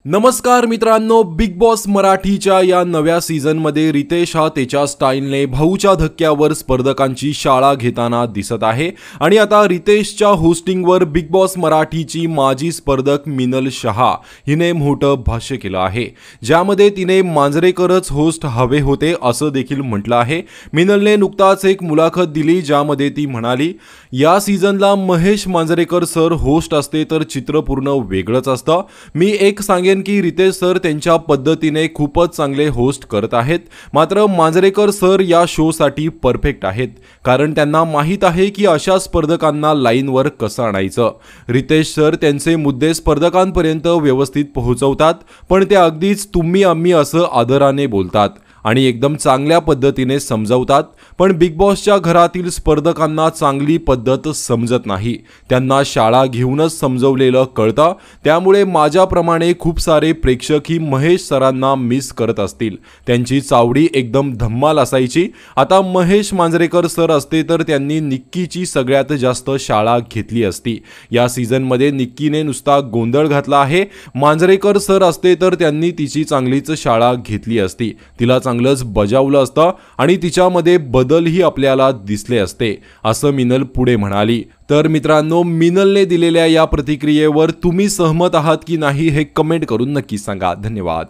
नमस्कार मित्रांनो, big boss मराठीच्या या नव्या सीझनमध्ये रितेश हा त्याच्या स्टाईलने भाऊच्या धक्क्यावर स्पर्धकांची शाळा घेताना दिसत आहे। आणि आता रितेशच्या होस्टिंगवर बिग बॉस मराठीची माजी स्पर्धक मिनल शहा हिने मोठं भाष्य केलं आहे, ज्यामध्ये तिने मांजरेकरच होस्ट हवे होते असं देखील म्हटलं आहे। मिनलने नुकताच एक मुलाखत दिली, ज्यामध्ये ती म्हणाली, या सीझनला महेश मांजरेकर सर होस्ट असते तर चित्र पूर्ण वेगळंच असतं। मी एक सांगेन की रितेश सर त्यांच्या पद्धतीने खूपच चांगले होस्ट करत आहेत, मात्र मांजरेकर सर या शो साठी परफेक्ट आहेत, कारण त्यांना माहित आहे की अशा स्पर्धकांना लाईनवर कसं आणायचं। रितेश सर त्यांचे मुद्दे स्पर्धकांपर्यंत व्यवस्थित पोहोचवतात, पण ते अगदीच तुम्ही आम्ही असं आदराने बोलतात आणि एकदम चांगल्या पद्धतीने समजावतात, पण बिग बॉसच्या घरातील स्पर्धकांना चांगली पद्धत समजत नाही, त्यांना शाळा घेऊनच समजवलेलं कळतं। त्यामुळे माझ्याप्रमाणे खूप सारे प्रेक्षक ही महेश सरांना मिस करत असतील, त्यांची चावडी एकदम धम्माल असायची। आता महेश मांजरेकर सर असते तर त्यांनी निक्कीची सगळ्यात जास्त शाळा घेतली असती। या सीझनमध्ये निक्कीने नुसता गोंधळ घातला आहे, मांजरेकर सर असते तर त्यांनी तिची चांगलीच शाळा घेतली असती, तिला चांगलंच बजावलं असतं आणि तिच्यामध्ये बदलही आपल्याला दिसले असते, असं मिनल पुढे म्हणाली। तर मित्रांनो, मिनलने दिलेल्या या प्रतिक्रियेवर तुम्ही सहमत आहात की नाही हे कमेंट करून नक्की सांगा। धन्यवाद।